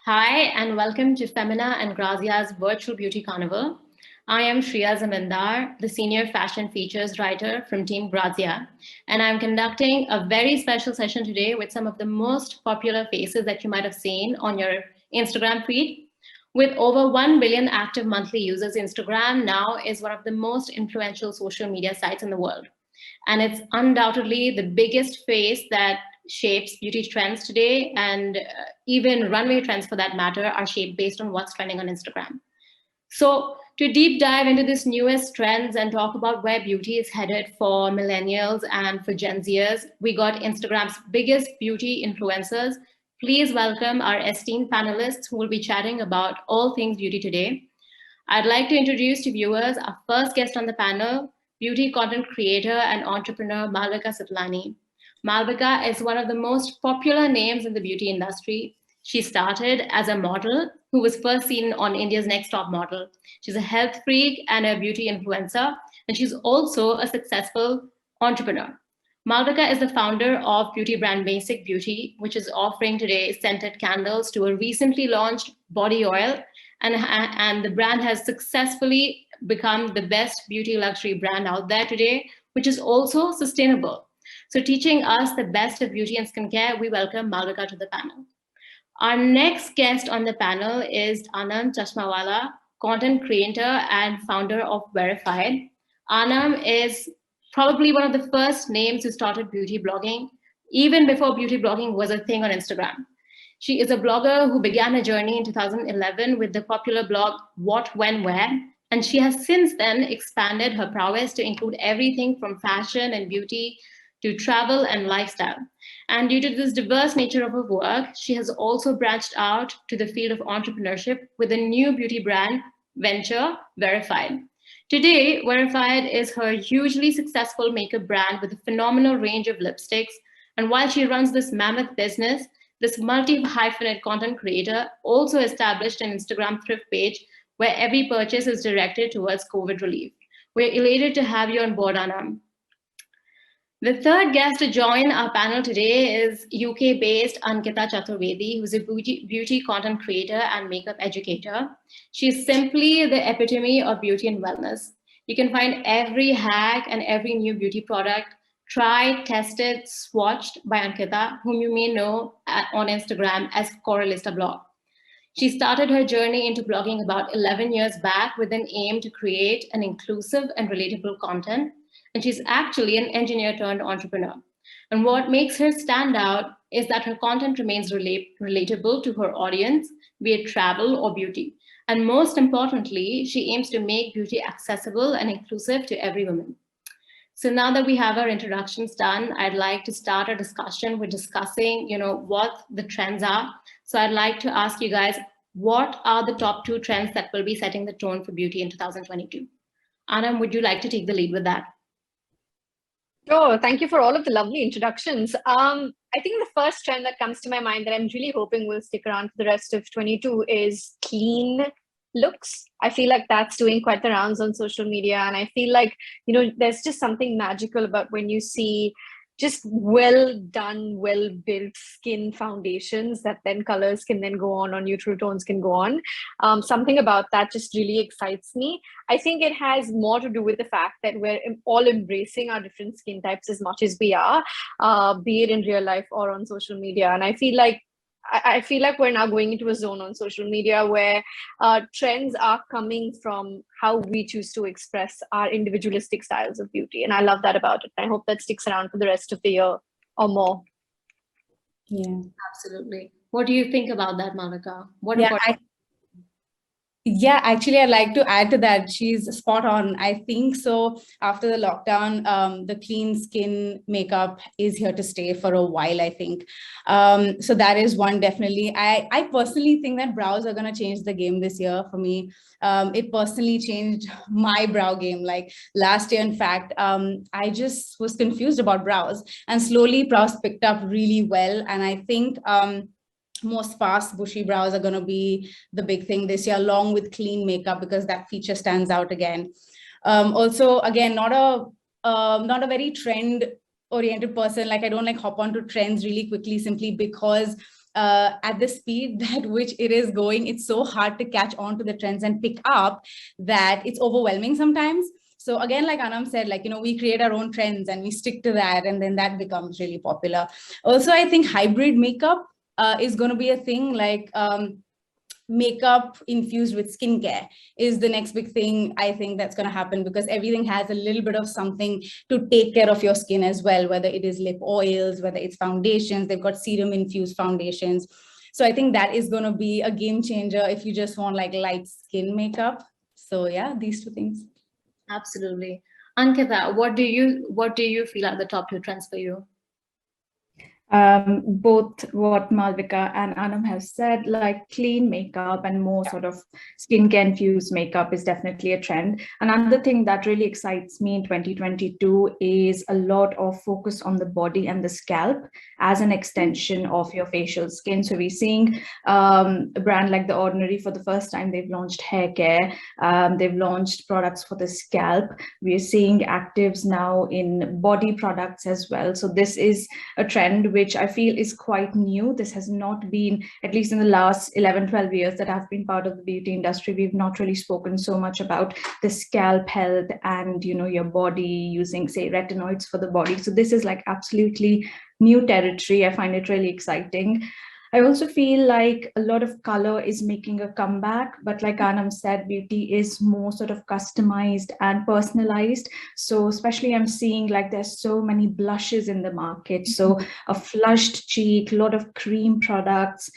Hi, and welcome to Femina and Grazia's Virtual Beauty Carnival. I am Shriya Zamindar, the Senior Fashion Features Writer from Team Grazia, and I'm conducting a very special session today with some of the most popular faces that you might have seen on your Instagram feed. With over 1 billion active monthly users, Instagram now is one of the most influential social media sites in the world. And it's undoubtedly the biggest face that shapes beauty trends today, and even runway trends for that matter are shaped based on what's trending on Instagram. So to deep dive into this newest trends and talk about where beauty is headed for millennials and for Gen Zers, we got Instagram's biggest beauty influencers. Please welcome our esteemed panelists who will be chatting about all things beauty today. I'd like to introduce to viewers our first guest on the panel, beauty content creator and entrepreneur Malvika Sitlani. Malvika is one of the most popular names in the beauty industry. She started as a model who was first seen on India's Next Top Model. She's a health freak and a beauty influencer, and she's also a successful entrepreneur. Malvika is the founder of beauty brand Basic Beauty, which is offering today scented candles to a recently launched body oil, and the brand has successfully become the best beauty luxury brand out there today, which is also sustainable. So teaching us the best of beauty and skincare, we welcome Malvika to the panel. Our next guest on the panel is Aanam Chashmawala, content creator and founder of Wearified. Aanam is probably one of the first names who started beauty blogging, even before beauty blogging was a thing on Instagram. She is a blogger who began a journey in 2011 with the popular blog What, When, Where, and she has since then expanded her prowess to include everything from fashion and beauty to travel and lifestyle. And due to this diverse nature of her work, she has also branched out to the field of entrepreneurship with a new beauty brand venture, Wearified. Today, Wearified is her hugely successful makeup brand with a phenomenal range of lipsticks. And while she runs this mammoth business, this multi-hyphenate content creator also established an Instagram thrift page where every purchase is directed towards COVID relief. We're elated to have you on board, Aanam. The third guest to join our panel today is UK-based Ankita Chaturvedi, who's a beauty content creator and makeup educator. She's simply the epitome of beauty and wellness. You can find every hack and every new beauty product tried, tested, swatched by Ankita, whom you may know on Instagram as Coralista Blog. She started her journey into blogging about 11 years back with an aim to create an inclusive and relatable content. And she's actually an engineer turned entrepreneur. And what makes her stand out is that her content remains relatable to her audience, be it travel or beauty. And most importantly, she aims to make beauty accessible and inclusive to every woman. So now that we have our introductions done, I'd like to start our discussion with discussing, what the trends are. So I'd like to ask you guys, what are the top 2 trends that will be setting the tone for beauty in 2022? Aanam, would you like to take the lead with that? Sure. Thank you for all of the lovely introductions. I think the first trend that comes to my mind that I'm really hoping will stick around for the rest of 22 is clean looks. I feel like that's doing quite the rounds on social media. And I feel like, there's just something magical about when you see just well done, well built skin foundations that then colors can then go on or neutral tones can go on. Something about that just really excites me. I think it has more to do with the fact that we're all embracing our different skin types as much as we are, be it in real life or on social media. And I feel like we're now going into a zone on social media where trends are coming from how we choose to express our individualistic styles of beauty. And I love that about it. I hope that sticks around for the rest of the year or more. Yeah, absolutely. What do you think about that, Malvika? Yeah, actually, I'd like to add to that. She's spot on. I think so. After the lockdown, the clean skin makeup is here to stay for a while, I think. So that is one definitely. I personally think that brows are going to change the game this year for me. It personally changed my brow game. Like last year, in fact, I just was confused about brows, and slowly brows picked up really well. And I think more sparse bushy brows are going to be the big thing this year, along with clean makeup, because that feature stands out again. Also, again, not a very trend oriented person. Like I don't like hop onto trends really quickly simply because at the speed that which it is going, it's so hard to catch on to the trends and pick up that it's overwhelming sometimes. So again, like Aanam said, like, we create our own trends and we stick to that, and then that becomes really popular. Also, I think hybrid makeup is going to be a thing. Like makeup infused with skincare is the next big thing I think that's going to happen, because everything has a little bit of something to take care of your skin as well, whether it is lip oils, whether it's foundations. They've got serum infused foundations. So I think that is going to be a game changer if you just want like light skin makeup. So yeah, these two things. Absolutely. Ankita, what do you feel are the top 2 trends for you? Both what Malvika and Aanam have said, like clean makeup and more sort of skincare infused makeup is definitely a trend. Another thing that really excites me in 2022 is a lot of focus on the body and the scalp as an extension of your facial skin. So we're seeing a brand like The Ordinary for the first time. They've launched hair care. They've launched products for the scalp. We're seeing actives now in body products as well. So this is a trend which I feel is quite new. This has not been, at least in the last 11, 12 years that I've been part of the beauty industry, we've not really spoken so much about the scalp health and, your body using, say, retinoids for the body. So this is like absolutely new territory. I find it really exciting. I also feel like a lot of color is making a comeback, but like Aanam said, beauty is more sort of customized and personalized. So especially I'm seeing like there's so many blushes in the market. So a flushed cheek, a lot of cream products,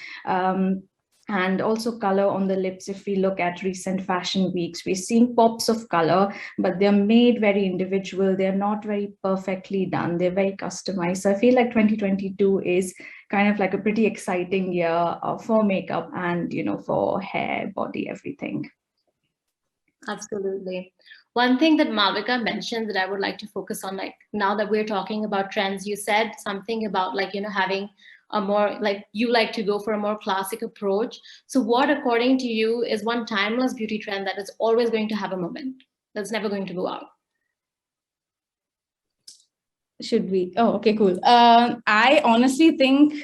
and also color on the lips. If we look at recent fashion weeks, we're seeing pops of color, but they're made very individual. They're not very perfectly done. They're very customized. So I feel like 2022 is kind of like a pretty exciting year for makeup and, for hair, body, everything. Absolutely. One thing that Malvika mentioned that I would like to focus on, like now that we're talking about trends, you said something about like, having a more, like you like to go for a more classic approach. So what, according to you, is one timeless beauty trend that is always going to have a moment, that's never going to go out? Should we? Oh, okay, cool. I honestly think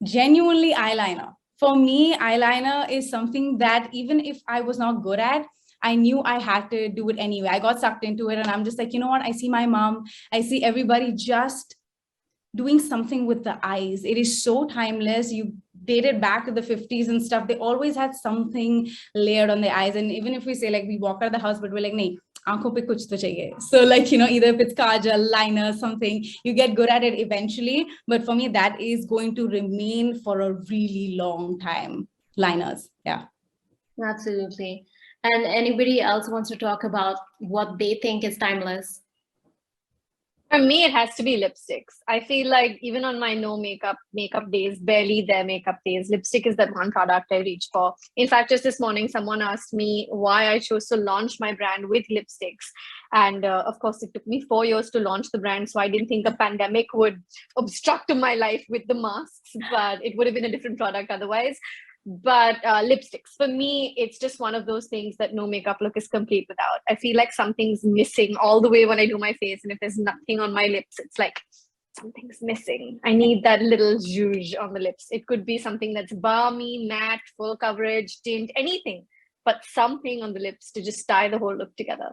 genuinely eyeliner. For me, eyeliner is something that even if I was not good at, I knew I had to do it anyway. I got sucked into it and I'm just like, you know what? I see my mom, I see everybody just doing something with the eyes. It is so timeless. You dated back to the 50s and stuff. They always had something layered on their eyes. And even if we say like we walk out of the house, but we're like, nahi, aankhon pe kuch to chahiye. So like, either if it's kajal, liner, something, you get good at it eventually. But for me, that is going to remain for a really long time. Liners, yeah. Absolutely. And anybody else wants to talk about what they think is timeless? For me, it has to be lipsticks. I feel like even on my no makeup days, barely their makeup days, lipstick is that one product I reach for. In fact, just this morning, someone asked me why I chose to launch my brand with lipsticks. And of course, it took me 4 years to launch the brand. So I didn't think a pandemic would obstruct my life with the masks, but it would have been a different product otherwise. But lipsticks, for me, it's just one of those things that no makeup look is complete without. I feel like something's missing all the way when I do my face. And if there's nothing on my lips, it's like something's missing. I need that little zhuzh on the lips. It could be something that's balmy, matte, full coverage, tint, anything, but something on the lips to just tie the whole look together.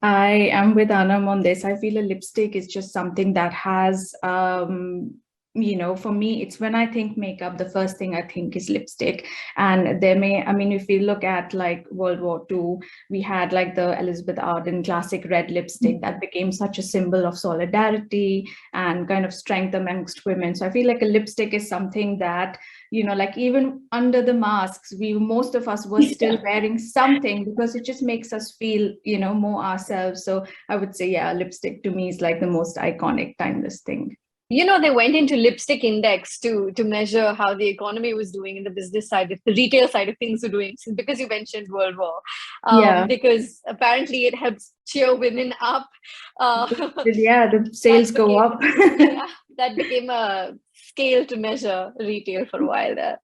I am with Aanam on this. I feel a lipstick is just something that has for me, it's when I think makeup, the first thing I think is lipstick. And if you look at like World War II, we had like the Elizabeth Arden classic red lipstick that became such a symbol of solidarity and kind of strength amongst women. So I feel like a lipstick is something that, like even under the masks, most of us were still wearing something because it just makes us feel, more ourselves. So I would say, yeah, lipstick to me is like the most iconic, timeless thing. They went into lipstick index to measure how the economy was doing in the business side, if the retail side of things were doing, because you mentioned World War. Because apparently it helps cheer women up. The sales go up. That became a scale to measure retail for a while there.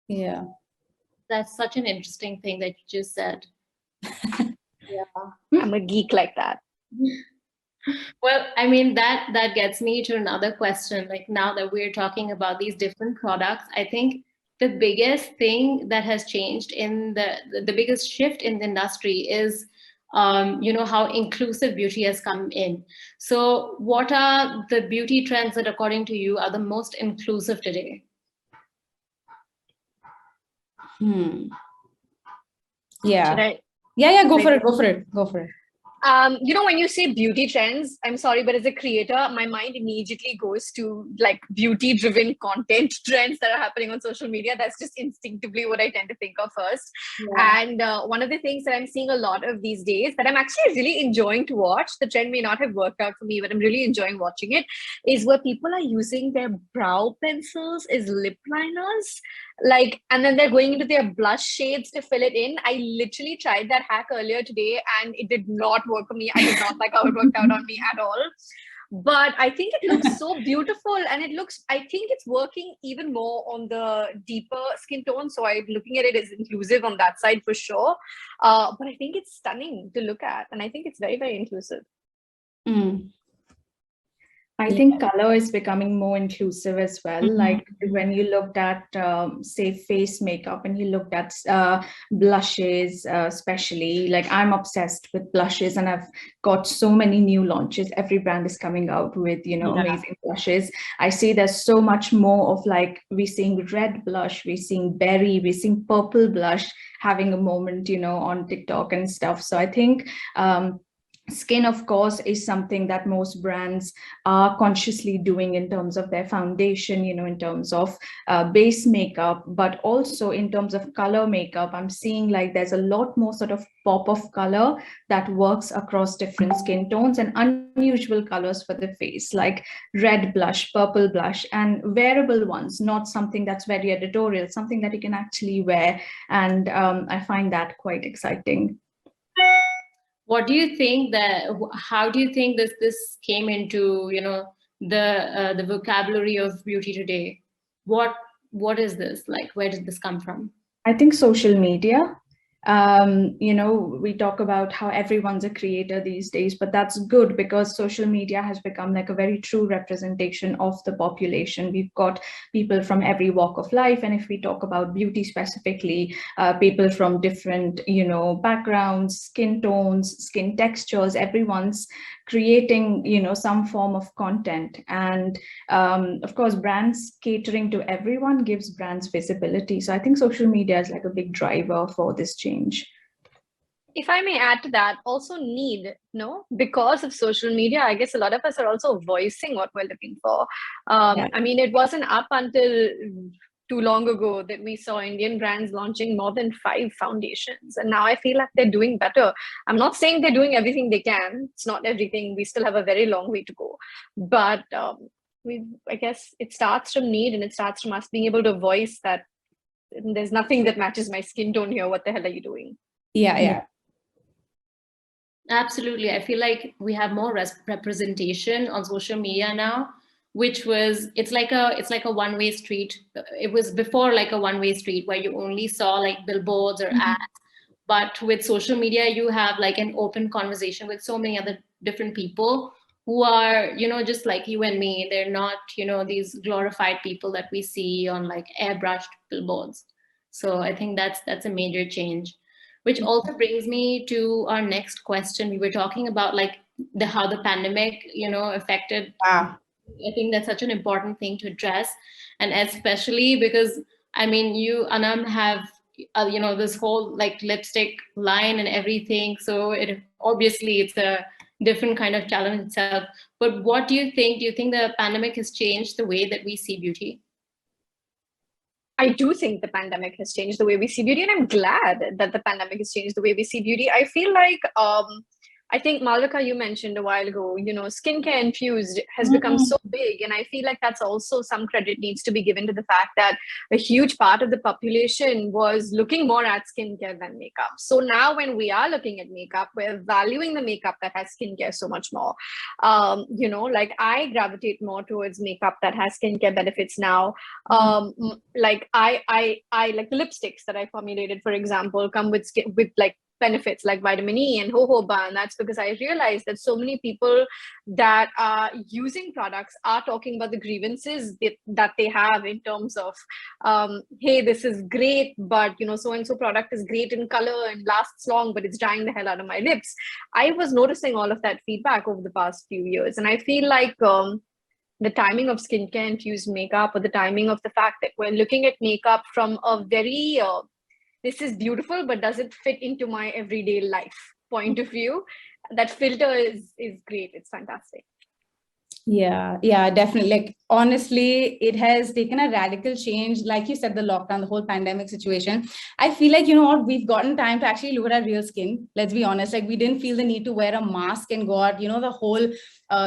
Yeah. That's such an interesting thing that you just said. Yeah. I'm a geek like that. Well, I mean, that gets me to another question. Like now that we're talking about these different products, I think the biggest thing that has changed in the biggest shift in the industry is how inclusive beauty has come in. So what are the beauty trends that according to you are the most inclusive today? Yeah. Should I? Yeah, go for it. Go for it. When you say beauty trends, I'm sorry, but as a creator, my mind immediately goes to like beauty driven content trends that are happening on social media. That's just instinctively what I tend to think of first. Yeah. And one of the things that I'm seeing a lot of these days that I'm actually really enjoying to watch, the trend may not have worked out for me, but I'm really enjoying watching it, is where people are using their brow pencils as lip liners. And then they're going into their blush shades to fill it in. I literally tried that hack earlier today and it did not work for me. I did not like how it worked out on me at all. But I think it looks so beautiful, and I think it's working even more on the deeper skin tone. So I'm looking at it as inclusive on that side for sure. But I think it's stunning to look at, and I think it's very, very inclusive. I think color is becoming more inclusive as well. Like when you looked at, say, face makeup and you looked at blushes, especially, like I'm obsessed with blushes and I've got so many new launches. Every brand is coming out with, amazing blushes. I see there's so much more of like, we're seeing red blush, we're seeing berry, we're seeing purple blush having a moment, on TikTok and stuff. So I think, skin, of course, is something that most brands are consciously doing in terms of their foundation, in terms of base makeup, but also in terms of color makeup. I'm seeing like there's a lot more sort of pop of color that works across different skin tones and unusual colors for the face, like red blush, purple blush, and wearable ones, not something that's very editorial, something that you can actually wear. And I find that quite exciting. What do you think how do you think this came into, the vocabulary of beauty today? What is this? Like, where did this come from? I think social media. We talk about how everyone's a creator these days, but that's good because social media has become like a very true representation of the population. We've got people from every walk of life. And if we talk about beauty specifically, people from different, backgrounds, skin tones, skin textures, everyone's creating, some form of content. And of course, brands catering to everyone gives brands visibility. So I think social media is like a big driver for this change. If I may add to that, also because of social media, I guess a lot of us are also voicing what we're looking for. I mean, it wasn't up until too long ago that we saw Indian brands launching more than 5 foundations. And now I feel like they're doing better. I'm not saying they're doing everything they can. It's not everything. We still have a very long way to go. But I guess it starts from need, and it starts from us being able to voice that there's nothing that matches my skin tone here. What the hell are you doing? Yeah. Absolutely. I feel like we have more representation on social media now, which was, it's like a one-way street. It was before like a one-way street where you only saw like billboards or ads. But with social media, you have like an open conversation with so many other different people who are, just like you and me. They're not, these glorified people that we see on like airbrushed billboards. So I think that's a major change, which also brings me to our next question. We were talking about like how the pandemic, affected. I think that's such an important thing to address. And especially because, I mean, you, Aanam, have, this whole like lipstick line and everything. So obviously it's a different kind of challenge itself. But what do you think? Do you think the pandemic has changed the way that we see beauty? I do think the pandemic has changed the way we see beauty, and I'm glad that the pandemic has changed the way we see beauty. I feel like, I think, Malvika, you mentioned a while ago, skincare infused has become so big. And I feel like that's also some credit needs to be given to the fact that a huge part of the population was looking more at skincare than makeup. So now when we are looking at makeup, we're valuing the makeup that has skincare so much more. Like I gravitate more towards makeup that has skincare benefits now. Like I like the lipsticks that I formulated, for example, come with like benefits like vitamin E and jojoba. And that's because I realized that so many people that are using products are talking about the grievances that they have in terms of, hey, this is great, but so and so product is great in color and lasts long, but it's drying the hell out of my lips. I was noticing all of that feedback over the past few years, and I feel like the timing of skincare infused makeup, or the timing of the fact that we're looking at makeup from a very this is beautiful, but does it fit into my everyday life point of view? That filter is great. It's fantastic. Yeah, definitely. Like, honestly, it has taken a radical change. Like you said, the lockdown, the whole pandemic situation. I feel like, we've gotten time to actually look at our real skin. Let's be honest. Like, we didn't feel the need to wear a mask and go out, the whole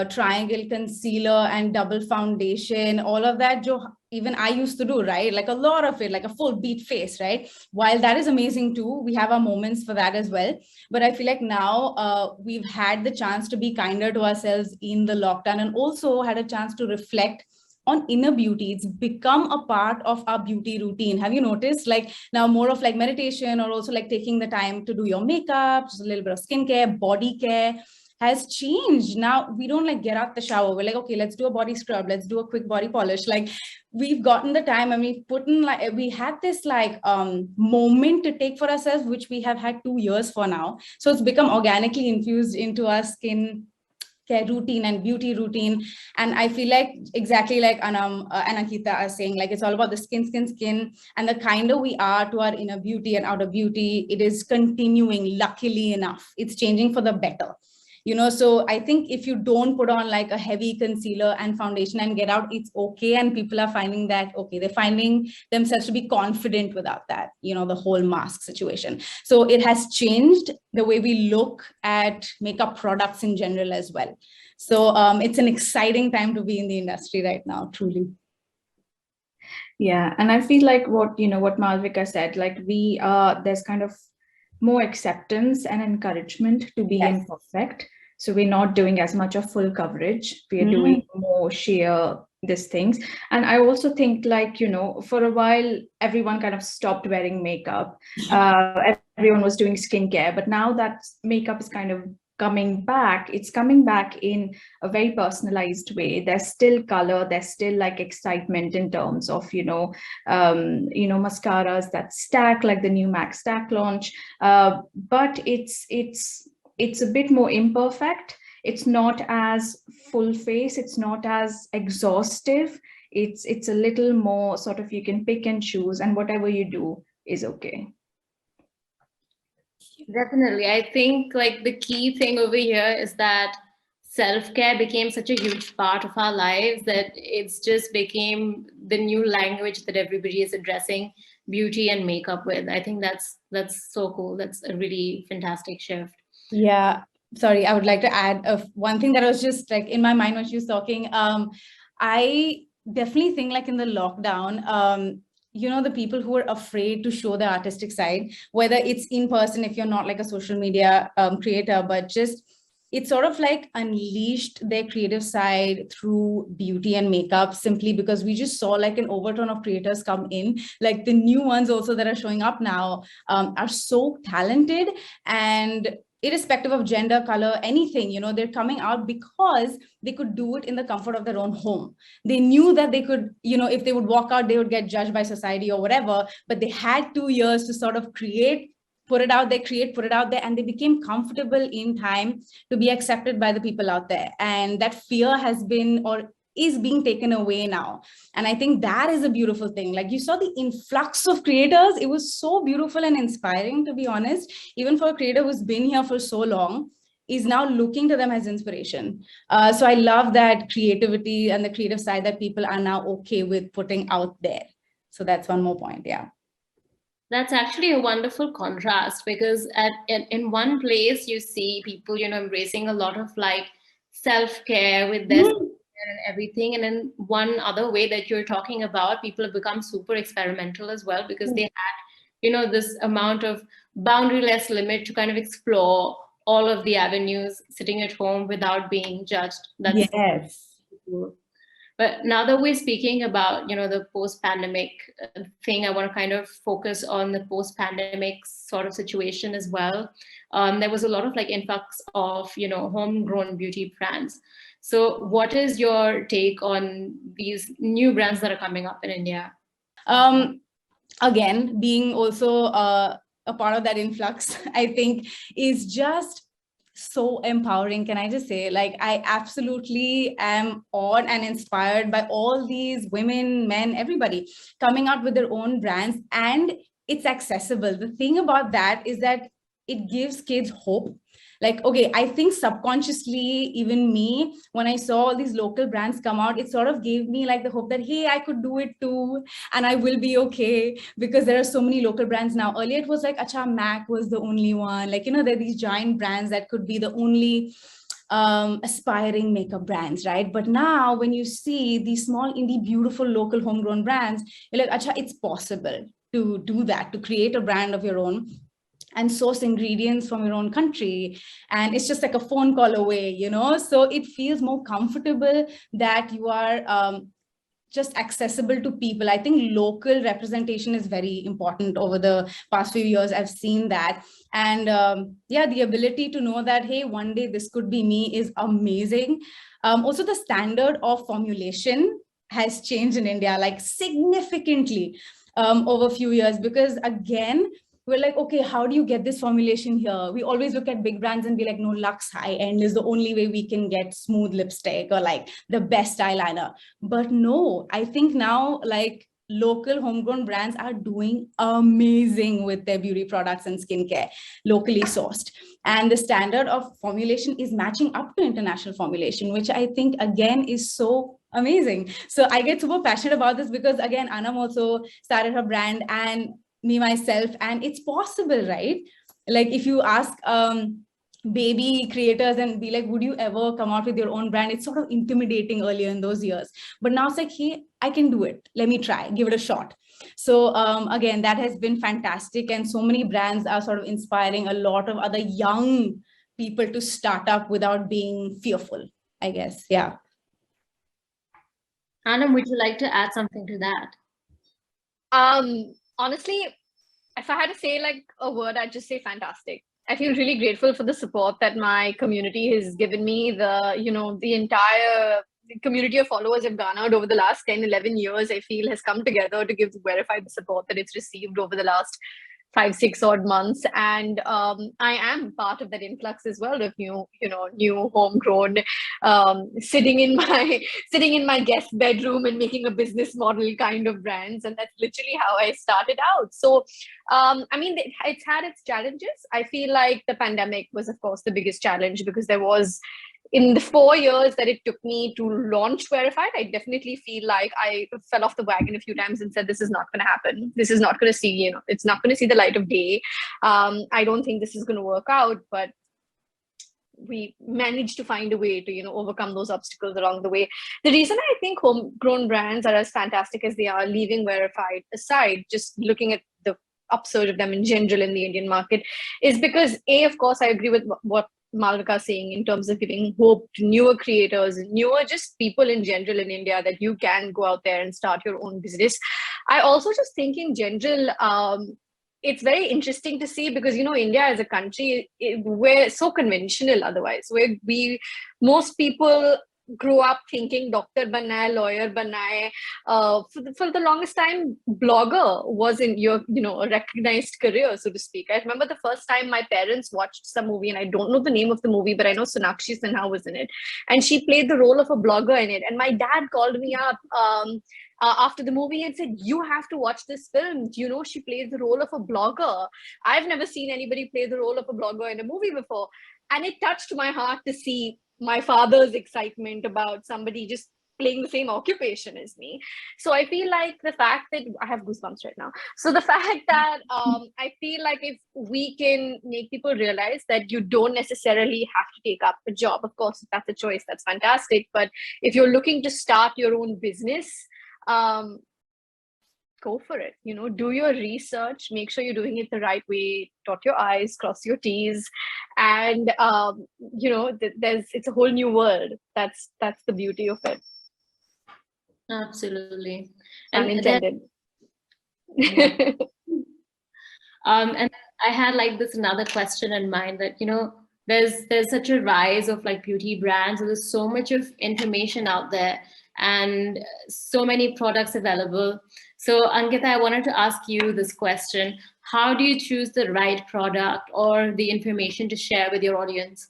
triangle concealer and double foundation, all of that. Even I used to do, right? Like a lot of it, like a full beat face, right? While that is amazing too, we have our moments for that as well. But I feel like now we've had the chance to be kinder to ourselves in the lockdown, and also had a chance to reflect on inner beauty. It's become a part of our beauty routine. Have you noticed? Like now more of like meditation, or also like taking the time to do your makeup, just a little bit of skincare, body care has changed. Now we don't like get out the shower. We're like, okay, let's do a body scrub. Let's do a quick body polish. Like we've gotten the time, and we've put in like, we had this like moment to take for ourselves, which we have had 2 years for now. So it's become organically infused into our skin care routine and beauty routine. And I feel like exactly like Aanam and Ankita are saying, like it's all about the skin. And the kinder we are to our inner beauty and outer beauty, it is continuing, luckily enough. It's changing for the better. So I think if you don't put on like a heavy concealer and foundation and get out, it's okay. And people are finding that, okay, they're finding themselves to be confident without that, the whole mask situation. So it has changed the way we look at makeup products in general as well. So it's an exciting time to be in the industry right now, truly. Yeah, and I feel like what Malvika said, like there's kind of more acceptance and encouragement to be imperfect. So we're not doing as much of full coverage. We're doing more sheer these things. And I also think like, for a while, everyone kind of stopped wearing makeup. Everyone was doing skincare, but now that makeup is kind of coming back, it's coming back in a very personalized way. There's still color, there's still like excitement in terms of mascaras that stack, like the new MAC stack launch, but it's a bit more imperfect. It's not as full face, it's not as exhaustive. It's a little more sort of, you can pick and choose, and whatever you do is okay. Definitely. I think like the key thing over here is that self-care became such a huge part of our lives that it's just became the new language that everybody is addressing beauty and makeup with. I think that's so cool. That's a really fantastic shift. Yeah. Sorry, I would like to add one thing that was just like in my mind when she was talking. I definitely think like in the lockdown, the people who are afraid to show their artistic side, whether it's in person, if you're not like a social media creator, but just it's sort of like unleashed their creative side through beauty and makeup, simply because we just saw like an overturn of creators come in. Like the new ones also that are showing up now are so talented, and irrespective of gender, color, anything, they're coming out because they could do it in the comfort of their own home. They knew that they could, if they would walk out, they would get judged by society or whatever, but they had 2 years to sort of create, put it out there, put it out there, and they became comfortable in time to be accepted by the people out there. And that fear has been, or is being taken away now. And I think that is a beautiful thing. Like you saw the influx of creators. It was so beautiful and inspiring, to be honest, even for a creator who's been here for so long, is now looking to them as inspiration. So I love that creativity and the creative side that people are now okay with putting out there. So that's one more point. Yeah. That's actually a wonderful contrast, because in one place you see people, embracing a lot of like self-care with this and everything, and in one other way that you're talking about, people have become super experimental as well, because they had this amount of boundaryless limit to kind of explore all of the avenues sitting at home without being judged. That's yes. cool. But now that we're speaking about, the post-pandemic thing, I want to kind of focus on the post-pandemic sort of situation as well. There was a lot of like influx of, homegrown beauty brands. So what is your take on these new brands that are coming up in India? Again, being also a part of that influx, I think is just so empowering. Can I just say, like, I absolutely am awed and inspired by all these women, men, everybody coming out with their own brands, and it's accessible. The thing about that is that it gives kids hope. Like, okay, I think subconsciously, even me, when I saw all these local brands come out, it sort of gave me like the hope that, hey, I could do it too, and I will be okay, because there are so many local brands now. Earlier, it was like, acha, MAC was the only one. Like, there are these giant brands that could be the only aspiring makeup brands, right? But now when you see these small, indie, beautiful, local, homegrown brands, you're like, acha, it's possible to do that, to create a brand of your own and source ingredients from your own country. And it's just like a phone call away, so it feels more comfortable that you are just accessible to people. I think local representation is very important. Over the past few years, I've seen that. And the ability to know that, hey, one day this could be me is amazing. Also, the standard of formulation has changed in India, like significantly over a few years, because again, we're like, okay, how do you get this formulation here? We always look at big brands and be like, no, Lux high end is the only way we can get smooth lipstick or like the best eyeliner. But no, I think now like local homegrown brands are doing amazing with their beauty products and skincare, locally sourced. And the standard of formulation is matching up to international formulation, which I think again is so amazing. So I get super passionate about this because again, Aanam also started her brand, and me myself, and it's possible, right? Like if you ask baby creators and be like, would you ever come out with your own brand? It's sort of intimidating earlier in those years, but now it's like, hey, I can do it. Let me try, give it a shot. So again, that has been fantastic. And so many brands are sort of inspiring a lot of other young people to start up without being fearful, I guess. Yeah. Aanam, would you like to add something to that? Honestly, if I had to say like a word, I'd just say fantastic. I feel really grateful for the support that my community has given me. The entire community of followers have garnered over the last 10, 11 years, I feel has come together to give Wearified the support that it's received over the last 5, 6 odd months. And I am part of that influx as well of new homegrown, sitting in my guest bedroom and making a business model kind of brands. And that's literally how I started out. So, it's had its challenges. I feel like the pandemic was, of course, the biggest challenge, because there was, in the 4 years that it took me to launch Wearified, I definitely feel like I fell off the wagon a few times and said, this is not going to happen. This is not going to see, it's not going to see the light of day. I don't think this is going to work out, but we managed to find a way to, overcome those obstacles along the way. The reason I think homegrown brands are as fantastic as they are, leaving Wearified aside, just looking at the upsurge of them in general in the Indian market, is because of course, I agree with what Malvika saying in terms of giving hope to newer creators, newer just people in general in India, that you can go out there and start your own business. I also just think in general, it's very interesting to see, because India as a country, we're so conventional otherwise, where most people grew up thinking doctor banna hai, lawyer banna hai. For the longest time, blogger was in your a recognized career, so to speak. I remember the first time my parents watched some movie, and I don't know the name of the movie, but I know Sonakshi Sinha was in it, and she played the role of a blogger in it. And my dad called me up after the movie and said, you have to watch this film. She plays the role of a blogger. I've never seen anybody play the role of a blogger in a movie before. And it touched my heart to see my father's excitement about somebody just playing the same occupation as me. So I feel like the fact that I have goosebumps right now. So the fact that I feel like if we can make people realize that you don't necessarily have to take up a job, of course, if that's a choice, that's fantastic. But if you're looking to start your own business, go for it. Do your research, make sure you're doing it the right way, dot your I's, cross your T's, and it's a whole new world. That's the beauty of it. Absolutely. Pun And then, intended. yeah. And I had like this another question in mind that, there's such a rise of like beauty brands. There's so much of information out there and so many products available. So Ankita, I wanted to ask you this question. How do you choose the right product or the information to share with your audience?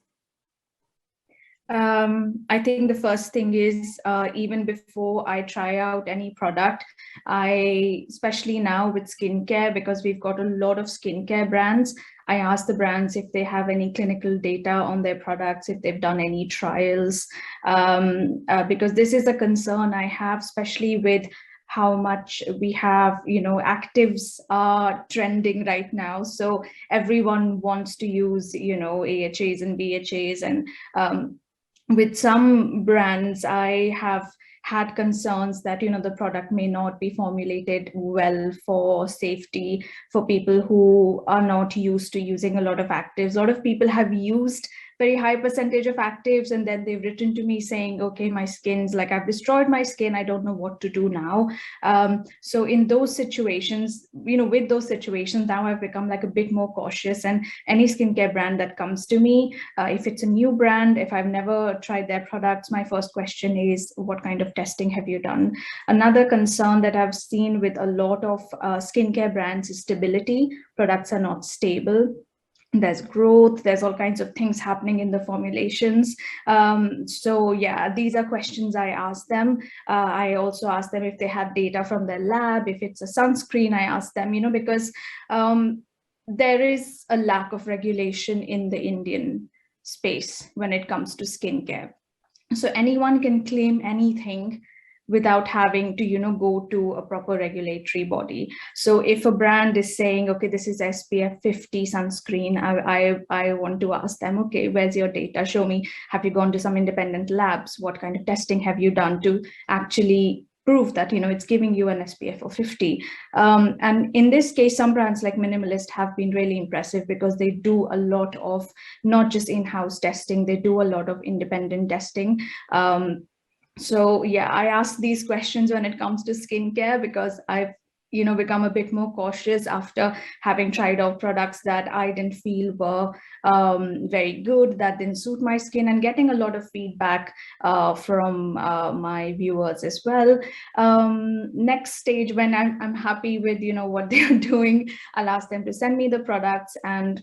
I think the first thing is even before I try out any product, especially now with skincare, because we've got a lot of skincare brands, I ask the brands if they have any clinical data on their products, if they've done any trials, because this is a concern I have, especially with how much we have, actives are trending right now. So everyone wants to use, AHAs and BHAs, and with some brands, I have had concerns that the product may not be formulated well for safety for people who are not used to using a lot of actives. A lot of people have used very high percentage of actives, and then they've written to me saying, okay, my skin's like, I've destroyed my skin, I don't know what to do now. So in those situations, with those situations, now I've become like a bit more cautious, and any skincare brand that comes to me, if it's a new brand, if I've never tried their products, my first question is, what kind of testing have you done? Another concern that I've seen with a lot of skincare brands is stability. Products are not stable. There's growth, there's all kinds of things happening in the formulations. So yeah, these are questions I ask them. I also ask them if they have data from their lab. If it's a sunscreen, I ask them, because there is a lack of regulation in the Indian space when it comes to skincare. So anyone can claim anything without having to go to a proper regulatory body. So if a brand is saying, okay, this is SPF 50 sunscreen, I want to ask them, okay, where's your data? Show me. Have you gone to some independent labs? What kind of testing have you done to actually prove that it's giving you an SPF of 50? And in this case, some brands like Minimalist have been really impressive because they do a lot of not just in-house testing, they do a lot of independent testing. So yeah, I ask these questions when it comes to skincare because I've become a bit more cautious after having tried out products that I didn't feel were very good, that didn't suit my skin, and getting a lot of feedback from my viewers as well. Next stage, when I'm happy with what they're doing, I'll ask them to send me the products and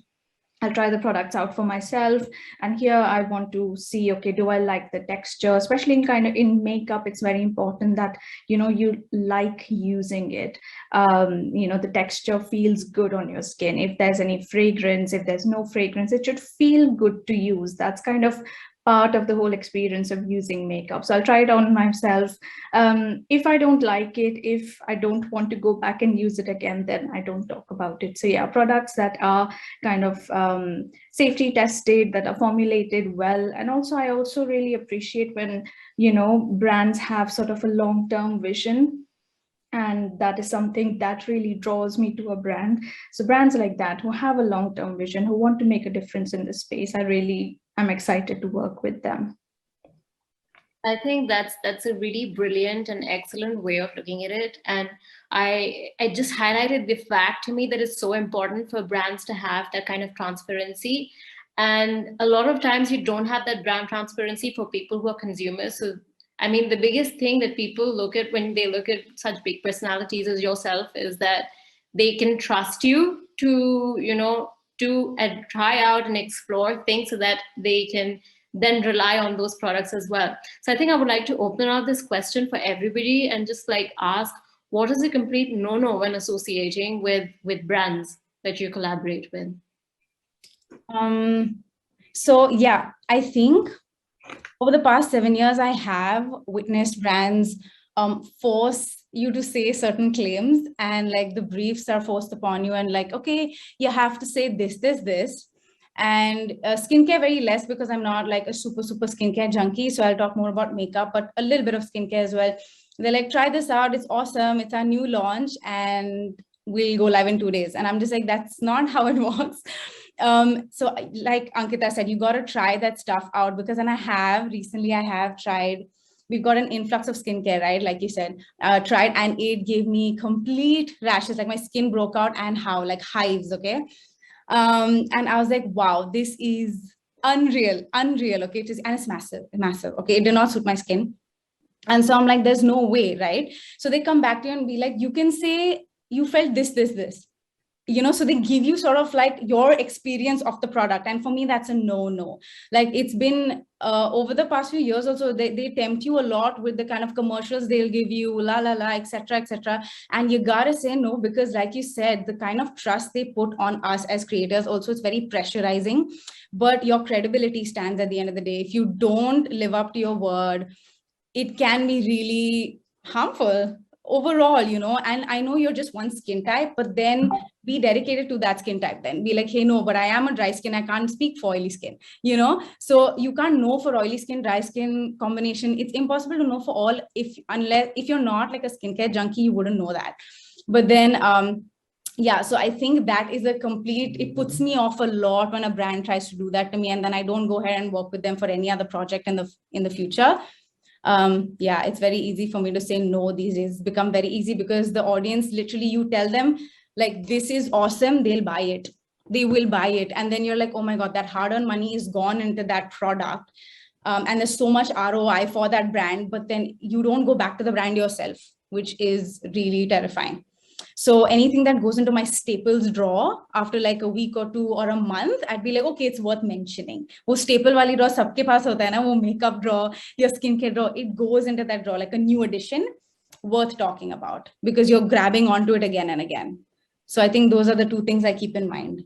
I'll try the products out for myself. And here I want to see, okay, do I like the texture? Especially in makeup, it's very important that, you like using it. The texture feels good on your skin. If there's any fragrance, if there's no fragrance, it should feel good to use. That's kind of part of the whole experience of using makeup. So I'll try it on myself. If I don't like it, if I don't want to go back and use it again, then I don't talk about it. So yeah, products that are kind of safety tested, that are formulated well. And also, I also really appreciate when, brands have sort of a long-term vision. And that is something that really draws me to a brand. So brands like that who have a long-term vision, who want to make a difference in the space, I'm excited to work with them. I think that's a really brilliant and excellent way of looking at it. And I just highlighted the fact to me that it's so important for brands to have that kind of transparency. And a lot of times you don't have that brand transparency for people who are consumers. So I mean, the biggest thing that people look at when they look at such big personalities as yourself is that they can trust you to, to try out and explore things so that they can then rely on those products as well. So I think I would like to open up this question for everybody and just like ask, what is a complete no-no when associating with brands that you collaborate with? So yeah, I think over the past 7 years, I have witnessed brands force you to say certain claims, and like the briefs are forced upon you, and like, okay, you have to say this. And skincare very less, because I'm not like a super skincare junkie. So I'll talk more about makeup, but a little bit of skincare as well. They're like, try this out. It's awesome. It's our new launch and we'll go live in 2 days. And I'm just like, that's not how it works. So like Ankita said, you got to try that stuff out, because then recently I have tried we got an influx of skincare, right? Like you said, tried, and it gave me complete rashes, like my skin broke out and how, like hives, okay? And I was like, wow, this is unreal, okay? And it's massive, okay? It did not suit my skin. And so I'm like, there's no way, right? So they come back to you and be like, you can say you felt this, so they give you sort of like your experience of the product. And for me, that's a no. Like, it's been over the past few years also, they tempt you a lot with the kind of commercials they'll give you, etc. And you gotta say no, because like you said, the kind of trust they put on us as creators also, it's very pressurizing. But your credibility stands at the end of the day. If you don't live up to your word, it can be really harmful overall, and I know you're just one skin type, but then be dedicated to that skin type. Then be like, hey, no, but I am a dry skin, I can't speak for oily skin, so you can't know for oily skin, dry skin combination. It's impossible to know for all, if you're not like a skincare junkie, you wouldn't know that. But then yeah, so I think that is it puts me off a lot when a brand tries to do that to me, and then I don't go ahead and work with them for any other project in the future. Yeah, it's very easy for me to say no these days. It's become very easy because the audience, literally, you tell them like, this is awesome, they will buy it. And then you're like, oh my God, that hard-earned money is gone into that product. And there's so much ROI for that brand, but then you don't go back to the brand yourself, which is really terrifying. So anything that goes into my staples drawer after like a week or two or a month, I'd be like, okay, it's worth mentioning. वो staple वाली drawer सबके पास होता है ना, वो makeup drawer, your skincare drawer, it goes into that drawer like a new addition, worth talking about, because you're grabbing onto it again and again. So I think those are the two things I keep in mind.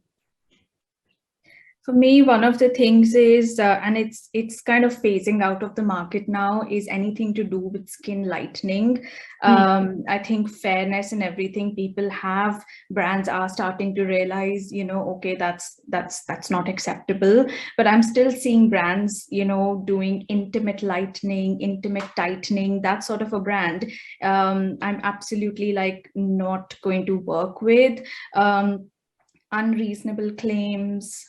For me, one of the things is, and it's kind of phasing out of the market now, is anything to do with skin lightening. I think fairness and everything, brands are starting to realize, okay, that's not acceptable. But I'm still seeing brands, doing intimate lightening, intimate tightening, that sort of a brand. I'm absolutely like not going to work with. Unreasonable claims,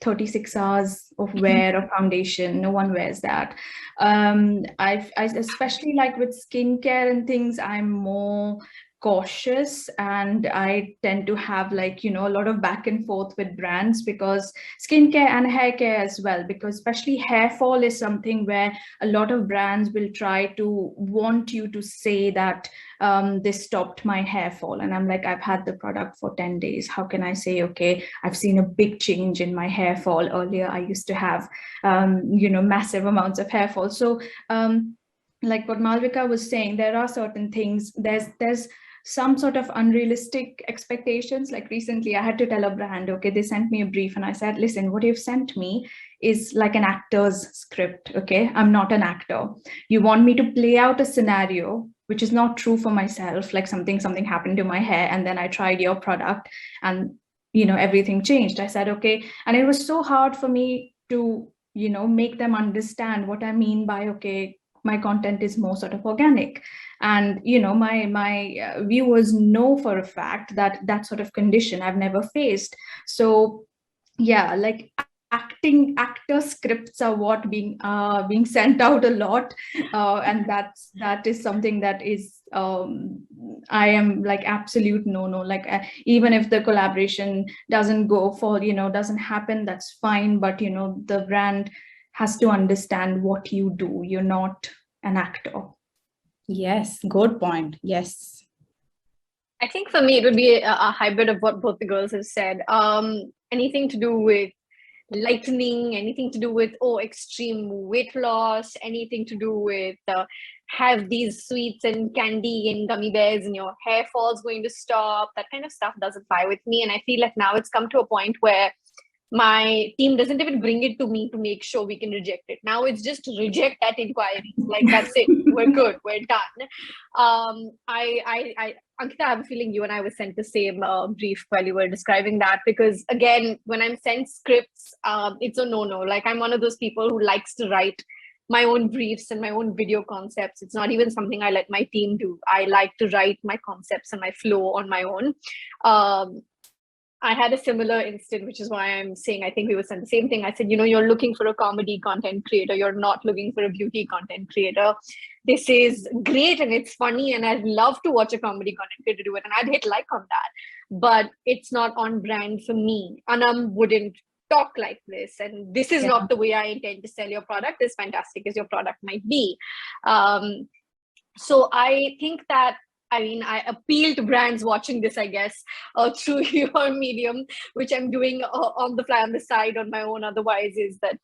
36 hours of wear of foundation, no one wears that. I especially like with skincare and things, I'm more cautious, and I tend to have like, a lot of back and forth with brands, because skincare and hair care as well, because especially hair fall is something where a lot of brands will try to want you to say that this stopped my hair fall, and I'm like, I've had the product for 10 days. How can I say, okay, I've seen a big change in my hair fall? Earlier I used to have massive amounts of hair fall. So like what Malvika was saying, there are certain things, there's some sort of unrealistic expectations. Like recently I had to tell a brand, okay, they sent me a brief and I said, listen, what you've sent me is like an actor's script, okay? I'm not an actor. You want me to play out a scenario which is not true for myself, like something happened to my hair and then I tried your product and everything changed. I said, okay. And it was so hard for me to make them understand what I mean by, okay, my content is more sort of organic. And my viewers know for a fact that sort of condition I've never faced. So yeah, like actor scripts are what being sent out a lot, and that is something that is I am like absolute no. Like even if the collaboration doesn't go for doesn't happen, that's fine, but the brand has to understand what you do. You're not an actor. Yes, good point. Yes. I think for me, it would be a hybrid of what both the girls have said. Anything to do with lightening, anything to do with extreme weight loss, anything to do with have these sweets and candy and gummy bears and your hair fall's going to stop. That kind of stuff doesn't fly with me. And I feel like now it's come to a point where my team doesn't even bring it to me to make sure we can reject it. Now it's just reject that inquiry. Like, that's it. We're good. We're done. Ankita, I have a feeling you and I were sent the same brief while you were describing that, because again, when I'm sent scripts, it's a no-no. Like, I'm one of those people who likes to write my own briefs and my own video concepts. It's not even something I let my team do. I like to write my concepts and my flow on my own. I had a similar instant, which is why I'm saying I think we were saying the same thing. I said, you're looking for a comedy content creator. You're not looking for a beauty content creator. This is great and it's funny, and I'd love to watch a comedy content creator do it, and I'd hit like on that. But it's not on brand for me. Aanam wouldn't talk like this, and this is not the way I intend to sell your product, as fantastic as your product might be. So I think that, I appeal to brands watching this, I guess, through your medium, which I'm doing on the fly on the side on my own. Otherwise, is that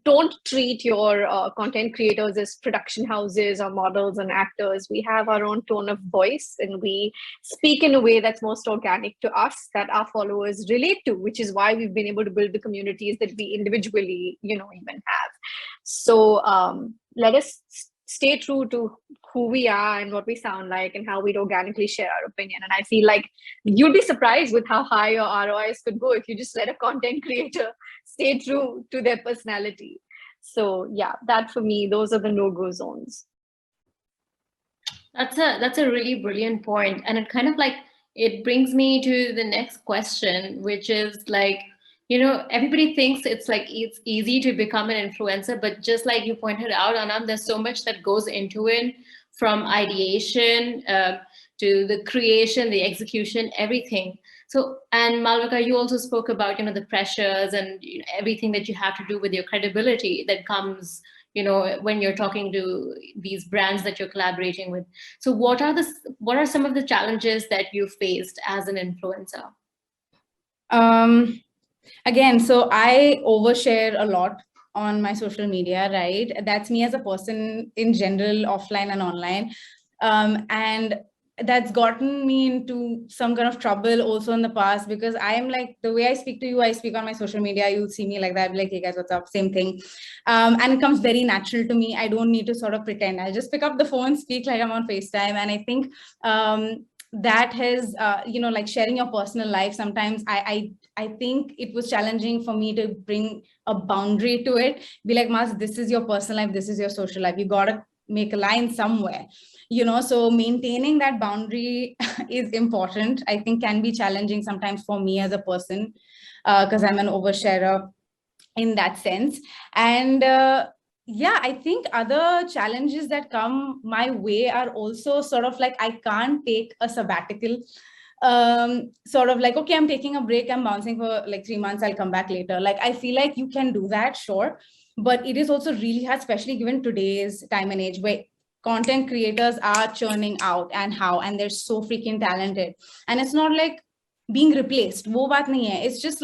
don't treat your content creators as production houses or models and actors. We have our own tone of voice, and we speak in a way that's most organic to us, that our followers relate to, which is why we've been able to build the communities that we individually, even have. So let us stay true to who we are and what we sound like and how we'd organically share our opinion. And I feel like you'd be surprised with how high your ROIs could go if you just let a content creator stay true to their personality. So yeah, that for me, those are the no-go zones. That's a really brilliant point. And it kind of it brings me to the next question, which is everybody thinks it's easy to become an influencer, but just like you pointed out, Aanam, there's so much that goes into it, from ideation to the creation, the execution, everything. So, and Malvika, you also spoke about, the pressures and everything that you have to do with your credibility that comes, when you're talking to these brands that you're collaborating with. So what are some of the challenges that you faced as an influencer? Again, so I overshare a lot on my social media, right? That's me as a person in general, offline and online. And that's gotten me into some kind of trouble also in the past, because I am the way I speak to you, I speak on my social media, you'll see me like that, like, hey guys, what's up, same thing. And it comes very natural to me. I don't need to sort of pretend. I'll just pick up the phone, speak like I'm on FaceTime. And I think that has, sharing your personal life, sometimes I think it was challenging for me to bring a boundary to it. Be like, Mas, this is your personal life, this is your social life. You got to make a line somewhere, so maintaining that boundary is important. I think can be challenging sometimes for me as a person, because I'm an oversharer in that sense. And yeah, I think other challenges that come my way are also sort of I can't take a sabbatical. Okay, I'm taking a break, I'm bouncing for 3 months, I'll come back later. I feel like you can do that, sure, but it is also really hard, especially given today's time and age where content creators are churning out and they're so freaking talented, and it's not being replaced. Wo baat nahi hai. It's just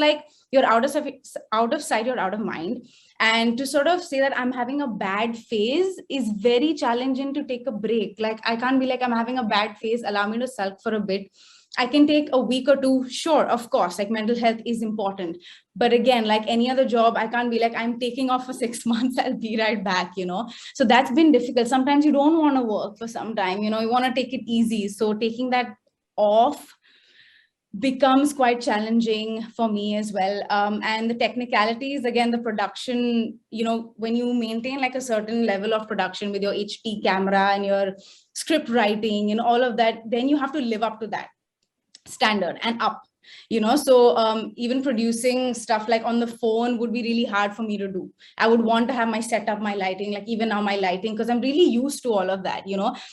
you're out of sight, you're out of mind. And to sort of say that I'm having a bad phase is very challenging to take a break. I can't be I'm having a bad phase, allow me to sulk for a bit. I can take a week or two, sure, of course, mental health is important. But again, like any other job, I can't be I'm taking off for 6 months, I'll be right back, So that's been difficult. Sometimes you don't want to work for some time, you want to take it easy. So taking that off becomes quite challenging for me as well. And the technicalities, again, the production, when you maintain a certain level of production with your HD camera and your script writing and all of that, then you have to live up to that standard and up, so even producing stuff on the phone would be really hard for me to do. I would want to have my setup, my lighting, even now my lighting, because I'm really used to all of that,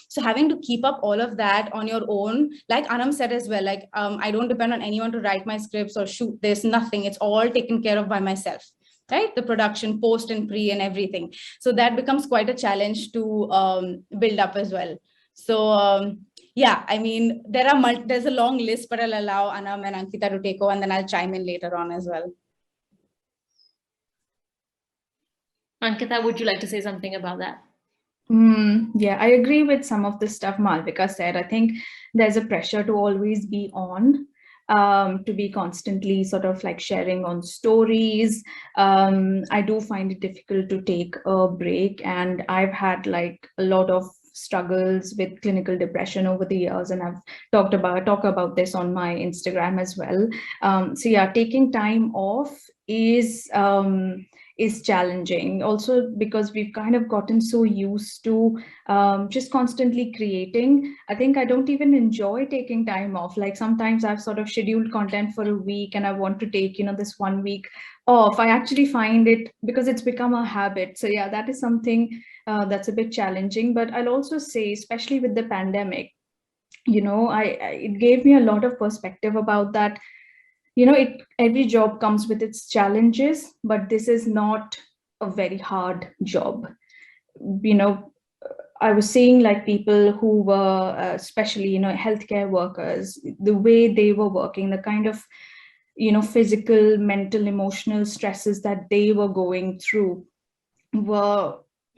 so having to keep up all of that on your own, like Aanam said as well, I don't depend on anyone to write my scripts or shoot. There's nothing. It's all taken care of by myself, right? The production, post and pre and everything. So that becomes quite a challenge to build up as well. So yeah, I mean, there's a long list, but I'll allow Aanam and Ankita to take over, and then I'll chime in later on as well. Ankita, would you like to say something about that? Yeah, I agree with some of the stuff Malvika said. I think there's a pressure to always be on, to be constantly sort of sharing on stories. I do find it difficult to take a break, and I've had a lot of struggles with clinical depression over the years, and I've talk about this on my Instagram as well. So yeah, taking time off is is challenging. Also because we've kind of gotten so used to just constantly creating. I think I don't even enjoy taking time off. Like sometimes I've sort of scheduled content for a week and I want to take, this 1 week off. I actually find it, because it's become a habit. So yeah, that is something that's a bit challenging. But I'll also say, especially with the pandemic, it gave me a lot of perspective about that. Every job comes with its challenges, but this is not a very hard job. I was seeing like people who were especially healthcare workers, the way they were working, the kind of physical, mental, emotional stresses that they were going through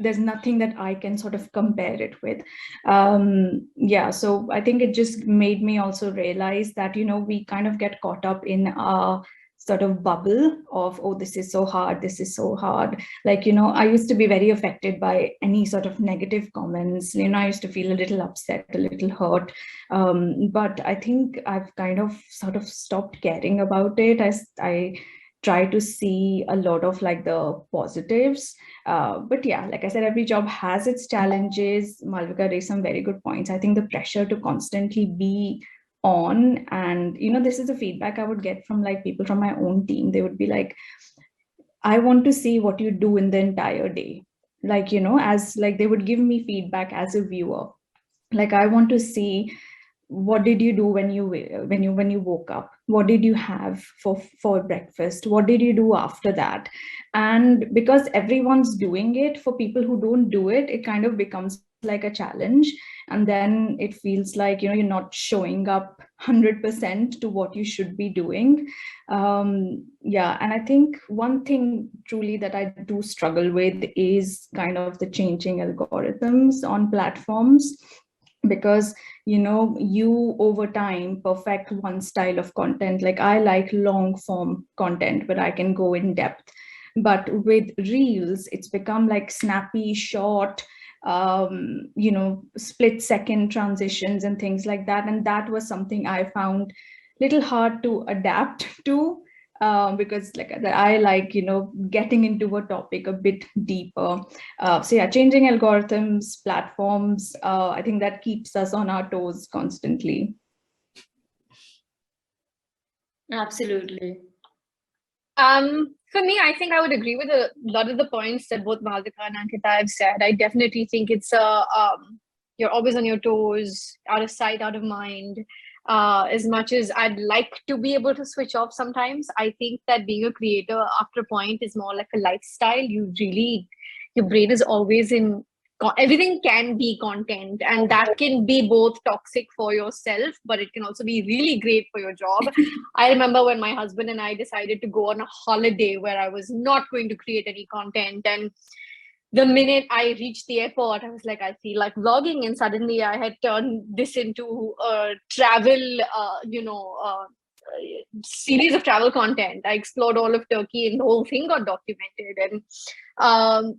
there's nothing that I can sort of compare it with. So I think it just made me also realize that we kind of get caught up in our sort of bubble of, oh, this is so hard, this is so hard. Like, I used to be very affected by any sort of negative comments. I used to feel a little upset, a little hurt. But I think I've kind of sort of stopped caring about it. I try to see a lot of like the positives. But yeah, like I said, every job has its challenges. Malvika raised some very good points. I think the pressure to constantly be on, and this is the feedback I would get from like people from my own team. They would be like, I want to see what you do in the entire day. Like, as like they would give me feedback as a viewer. Like, I want to see, what did you do when you woke up? What did you have for breakfast? What did you do after that? And because everyone's doing it, for people who don't do it, it kind of becomes like a challenge. And then it feels like, you're not showing up 100% to what you should be doing. And I think one thing truly that I do struggle with is kind of the changing algorithms on platforms. Because you over time perfect one style of content. Like, I like long form content where I can go in depth, but with reels it's become like snappy, short, split second transitions and things like that. And that was something I found little hard to adapt to, because like I like getting into a topic a bit deeper. So yeah, changing algorithms, platforms, I think that keeps us on our toes constantly. Absolutely. For me, I think I would agree with a lot of the points that both Malvika and Ankita have said. I definitely think it's you're always on your toes, out of sight, out of mind. As much as I'd like to be able to switch off sometimes, I think that being a creator after a point is more like a lifestyle. Your brain is always in, everything can be content, and that can be both toxic for yourself, but it can also be really great for your job. I remember when my husband and I decided to go on a holiday where I was not going to create any content, and the minute I reached the airport, I was like, I feel like vlogging. And suddenly I had turned this into a travel, series of travel content. I explored all of Turkey and the whole thing got documented. And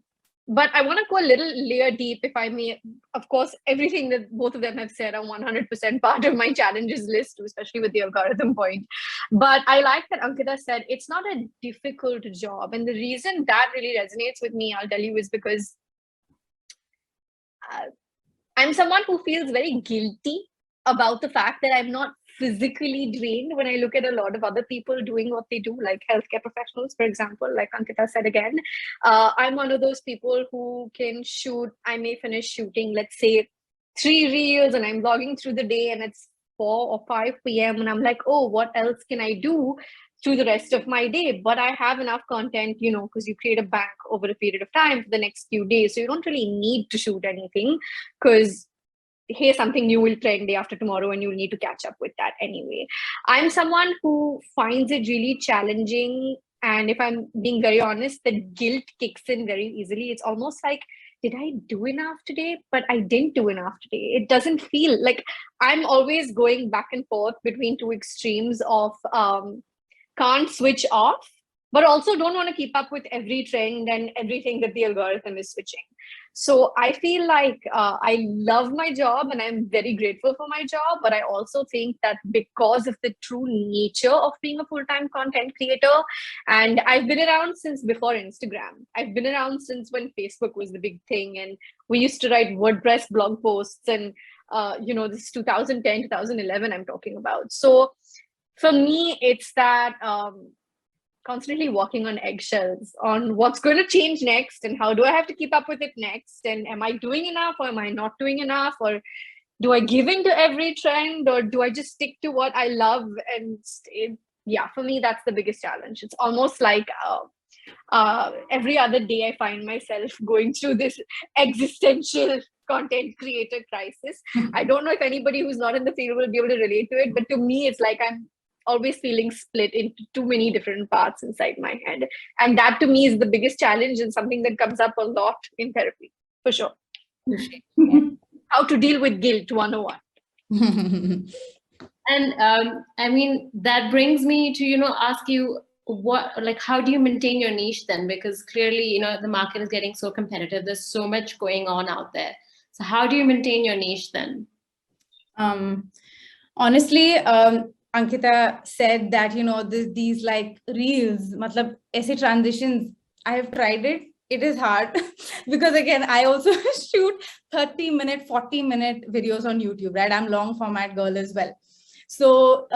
but I want to go a little layer deep, if I may. Of course, everything that both of them have said are 100% part of my challenges list, especially with the algorithm point. But I like that Ankita said it's not a difficult job. And the reason that really resonates with me, I'll tell you, is because I'm someone who feels very guilty about the fact that I'm not physically drained when I look at a lot of other people doing what they do, like healthcare professionals, for example, like Ankita said again. I'm one of those people who can shoot, I may finish shooting, let's say 3 reels, and I'm vlogging through the day and it's 4 or 5 p.m. and I'm like, oh, what else can I do through the rest of my day? But I have enough content, because you create a bank over a period of time for the next few days. So you don't really need to shoot anything, because hey, something new will trend day after tomorrow and you'll need to catch up with that anyway. I'm someone who finds it really challenging. And if I'm being very honest, the guilt kicks in very easily. It's almost like, did I do enough today? But I didn't do enough today. It doesn't feel like, I'm always going back and forth between two extremes of can't switch off but also don't want to keep up with every trend and everything that the algorithm is switching. So I feel like I love my job and I'm very grateful for my job, but I also think that because of the true nature of being a full-time content creator, and I've been around since before Instagram. I've been around since when Facebook was the big thing, and we used to write WordPress blog posts, and this is 2010, 2011 I'm talking about. So for me, it's that constantly walking on eggshells on what's going to change next and how do I have to keep up with it next, and am I doing enough or am I not doing enough, or do I give in to every trend, or do I just stick to what I love? And for me, that's the biggest challenge. It's almost like every other day I find myself going through this existential content creator crisis. I don't know if anybody who's not in the field will be able to relate to it, but to me, it's like I'm always feeling split into too many different parts inside my head. And that to me is the biggest challenge and something that comes up a lot in therapy, for sure. How to deal with guilt 101. And I mean, that brings me to, ask you how do you maintain your niche then? Because clearly, the market is getting so competitive. There's so much going on out there. So how do you maintain your niche then? Honestly, Ankita said that, these like reels, matlab, aise transitions, I have tried it. It is hard because again, I also shoot 30-minute, 40-minute videos on YouTube, right? I'm long format girl as well. So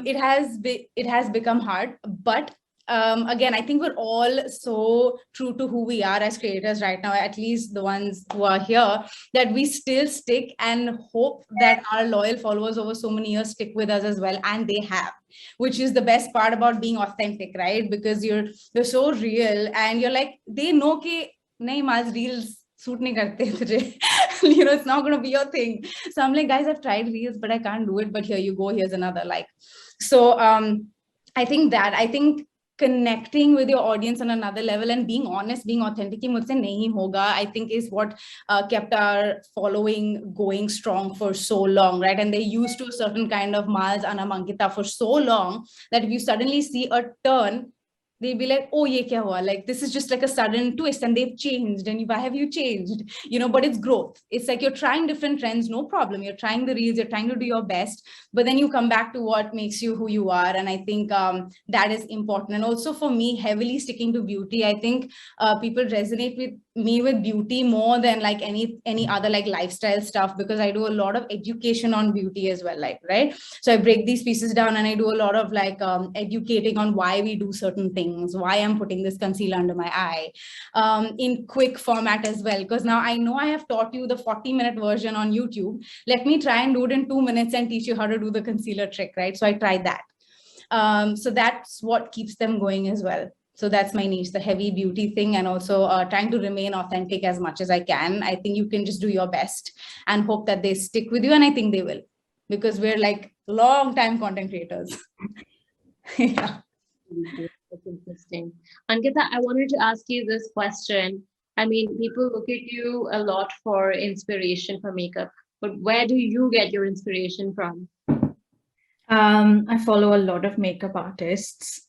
it has become hard, but again, I think we're all so true to who we are as creators right now, at least the ones who are here, that we still stick and hope that our loyal followers over so many years stick with us as well. And they have, which is the best part about being authentic, right? Because you're so real and you're like, they know ke nahi Maz reels suit nahi karte tujhe. It's not going to be your thing. So I'm like, guys, I've tried reels, but I can't do it. But here you go. Here's another like. So I think connecting with your audience on another level and being honest, being authentic, ki mujhse nahi hoga, I think is what kept our following going strong for so long, right? And they used to a certain kind of Maz, Aanam, Ankita for so long that if you suddenly see a turn, they'd be like, oh, ye kya hua? Like, this is just like a sudden twist and they've changed. And why have you changed? But it's growth. It's like you're trying different trends, no problem. You're trying the reels, you're trying to do your best, but then you come back to what makes you who you are. And I think that is important. And also for me, heavily sticking to beauty, I think people resonate with me with beauty more than like any other like lifestyle stuff, because I do a lot of education on beauty as well, like, right? So I break these pieces down and I do a lot of like educating on why we do certain things, why I'm putting this concealer under my eye in quick format as well, because now I know I have taught you the 40-minute version on YouTube. Let me try and do it in 2 minutes and teach you how to do the concealer trick, right? So I tried that. So that's what keeps them going as well. So that's my niche, the heavy beauty thing, and also trying to remain authentic as much as I can. I think you can just do your best and hope that they stick with you. And I think they will, because we're like long time content creators. Yeah. That's interesting. Ankita, I wanted to ask you this question. I mean, people look at you a lot for inspiration for makeup, but where do you get your inspiration from? I follow a lot of makeup artists.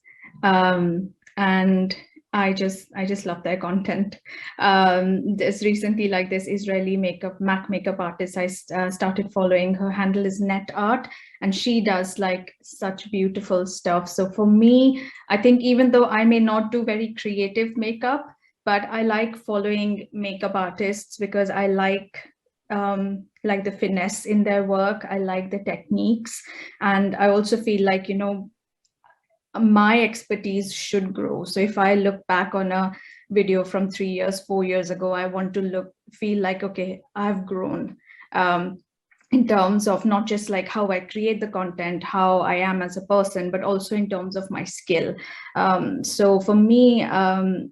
And I just love their content. There's recently like this Israeli Mac makeup artist I started following. Her handle is Net Art, and she does like such beautiful stuff. So for me, I think even though I may not do very creative makeup, but I like following makeup artists because I like the finesse in their work. I like the techniques, and I also feel like, my expertise should grow. So if I look back on a video from 3 years, 4 years ago, I want to feel like, okay, I've grown in terms of not just like how I create the content, how I am as a person, but also in terms of my skill. So for me,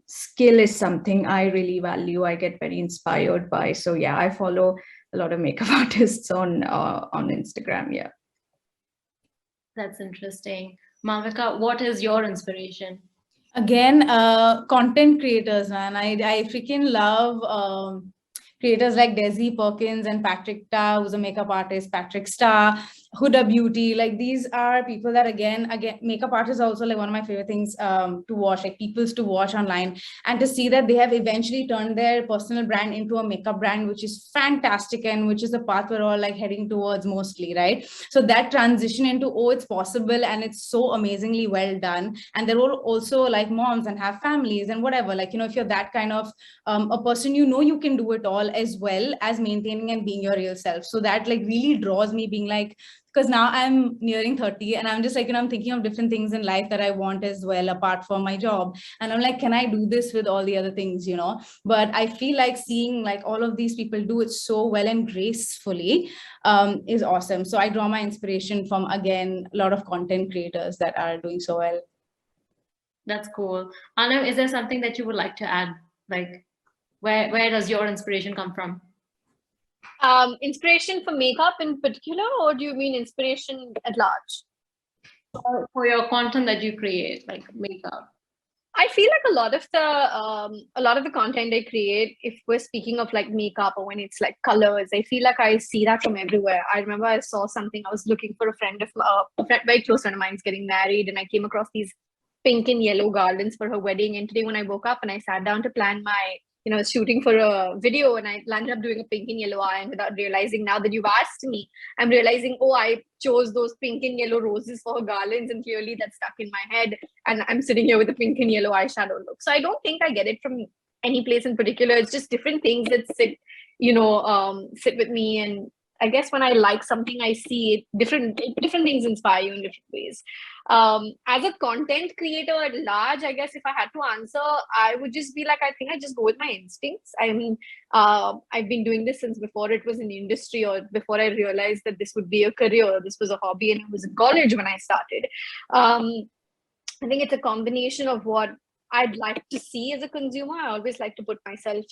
skill is something I really value. I get very inspired by. So yeah, I follow a lot of makeup artists on Instagram. Yeah. That's interesting. Malvika, what is your inspiration? Again, content creators, man. I freaking love creators like Desi Perkins and Patrick Ta, who's a makeup artist, Patrick Star. Huda Beauty, like these are people that again, makeup artists are also like one of my favorite things to watch, like people's to watch online, and to see that they have eventually turned their personal brand into a makeup brand, which is fantastic, and which is the path we're all like heading towards mostly, right? So that transition into, oh, it's possible and it's so amazingly well done, and they're all also like moms and have families and whatever, like, you know, if you're that kind of a person, you know, you can do it all as well as maintaining and being your real self. So that like really draws me, being like, because now I'm nearing 30 and I'm just like, you know, I'm thinking of different things in life that I want as well, apart from my job. And I'm like, can I do this with all the other things, you know? But I feel like seeing like all of these people do it so well and gracefully is awesome. So I draw my inspiration from, again, a lot of content creators that are doing so well. That's cool. Aanam, is there something that you would like to add? Like, where does your inspiration come from? Inspiration for makeup in particular, or do you mean inspiration at large? For your content that you create, like makeup. I feel like a lot of the content I create, if we're speaking of like makeup or when it's like colors, I feel like I see that from everywhere. I remember I saw something, I was looking for a friend, very close friend of mine's getting married, and I came across these pink and yellow garlands for her wedding. And today when I woke up and I sat down to plan my, you know, shooting for a video, and I landed up doing a pink and yellow eye, and without realizing, now that you've asked me, I'm realizing, oh, I chose those pink and yellow roses for her garlands, and clearly that's stuck in my head, and I'm sitting here with a pink and yellow eyeshadow look. So I don't think I get it from any place in particular. It's just different things that sit with me. And I guess when I like something, I see it, different things inspire you in different ways. As a content creator at large, I guess if I had to answer, I would just be like, I think I just go with my instincts. I mean, I've been doing this since before it was an industry, or before I realized that this would be a career. This was a hobby, and I was in college when I started. I think it's a combination of what I'd like to see as a consumer. I always like to put myself,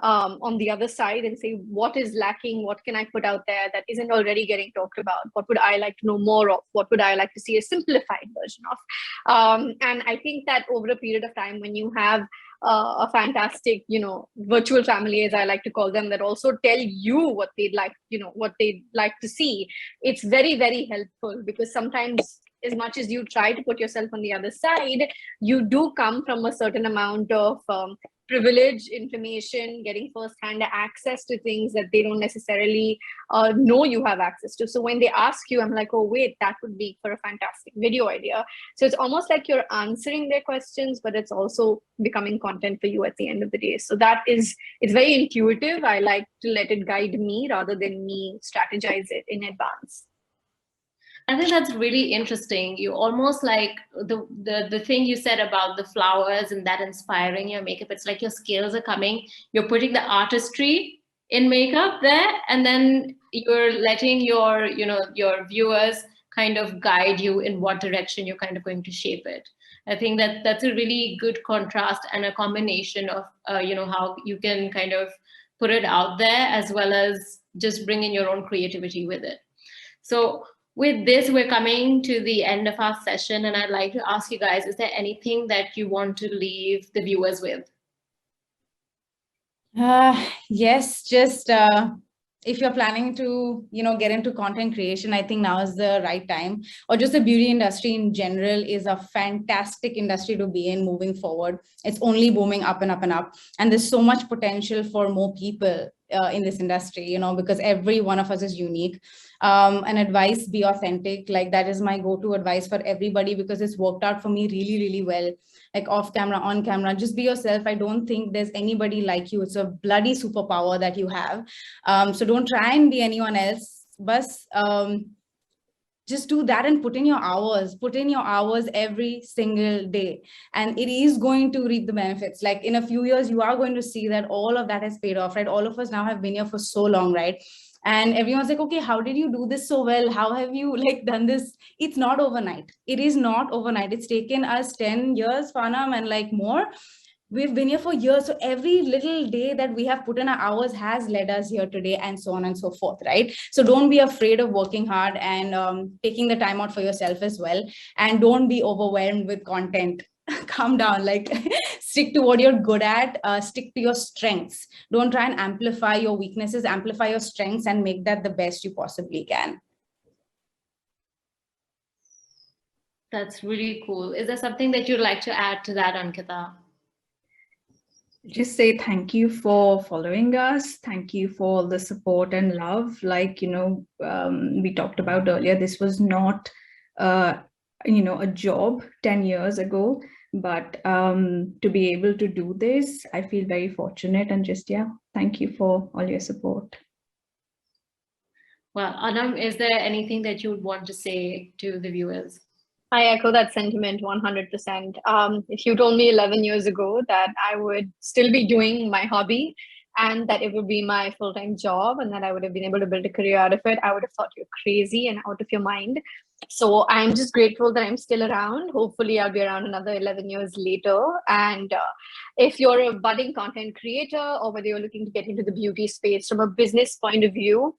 on the other side and say, what is lacking? What can I put out there that isn't already getting talked about? What would I like to know more of? What would I like to see a simplified version of? And I think that over a period of time, when you have a fantastic, virtual family, as I like to call them, that also tell you what they'd like, what they'd like to see, it's very, very helpful, because sometimes, as much as you try to put yourself on the other side, you do come from a certain amount of privilege, information, getting first-hand access to things that they don't necessarily know you have access to. So when they ask you, I'm like, oh, wait, that would be for a fantastic video idea. So it's almost like you're answering their questions, but it's also becoming content for you at the end of the day. So it's very intuitive. I like to let it guide me rather than me strategize it in advance. I think that's really interesting. You almost like the thing you said about the flowers and that inspiring your makeup. It's like your skills are coming. You're putting the artistry in makeup there, and then you're letting your viewers kind of guide you in what direction you're kind of going to shape it. I think that's a really good contrast and a combination of how you can kind of put it out there, as well as just bring in your own creativity with it. So with this, we're coming to the end of our session, and I'd like to ask you guys, is there anything that you want to leave the viewers with? Yes, just if you're planning to, get into content creation, I think now is the right time. Or just the beauty industry in general is a fantastic industry to be in moving forward. It's only booming up and up and up. And there's so much potential for more people in this industry, because every one of us is unique. And advice, be authentic. Like that is my go-to advice for everybody, because it's worked out for me really, really well. Like off camera, on camera, just be yourself. I don't think there's anybody like you. It's a bloody superpower that you have. So don't try and be anyone else. But just do that and put in your hours every single day. And it is going to reap the benefits. Like in a few years, you are going to see that all of that has paid off, right? All of us now have been here for so long, right? And everyone's like, okay, how did you do this so well? How have you done this? It's not overnight. It is not overnight. It's taken us 10 years, Aanam, and more. We've been here for years. So every little day that we have put in our hours has led us here today, and so on and so forth, right? So don't be afraid of working hard and taking the time out for yourself as well. And don't be overwhelmed with content. Calm down, stick to what you're good at, stick to your strengths. Don't try and amplify your weaknesses, amplify your strengths and make that the best you possibly can. That's really cool. Is there something that you'd like to add to that, Ankita? Just say thank you for following us. Thank you for all the support and love. Like, we talked about earlier, this was not, a job 10 years ago, but to be able to do this, I feel very fortunate, and just, thank you for all your support. Well, Aanam, is there anything that you would want to say to the viewers? I echo that sentiment 100%. If you told me 11 years ago that I would still be doing my hobby and that it would be my full-time job and that I would have been able to build a career out of it, I would have thought you're crazy and out of your mind. So I'm just grateful that I'm still around. Hopefully I'll be around another 11 years later. And if you're a budding content creator or whether you're looking to get into the beauty space from a business point of view,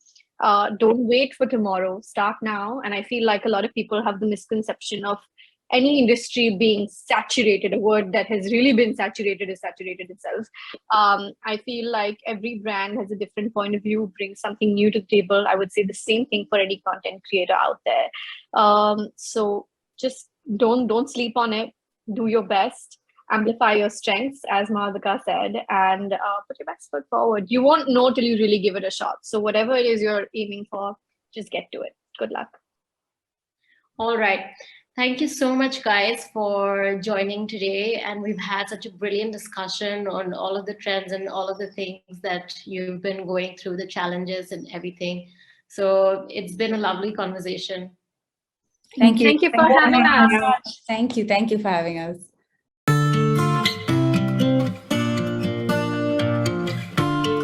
don't wait for tomorrow, start now. And I feel like a lot of people have the misconception of any industry being saturated. A word that has really been saturated is saturated itself. I feel like every brand has a different point of view, brings something new to the table. I would say the same thing for any content creator out there. So just don't sleep on it. Do your best. Amplify your strengths, as Malvika said, and put your best foot forward. You won't know till you really give it a shot. So whatever it is you're aiming for, just get to it. Good luck. All right. Thank you so much, guys, for joining today. And we've had such a brilliant discussion on all of the trends and all of the things that you've been going through, the challenges and everything. So it's been a lovely conversation. Thank you. Thank you for having us. Thank you. Thank you for having us.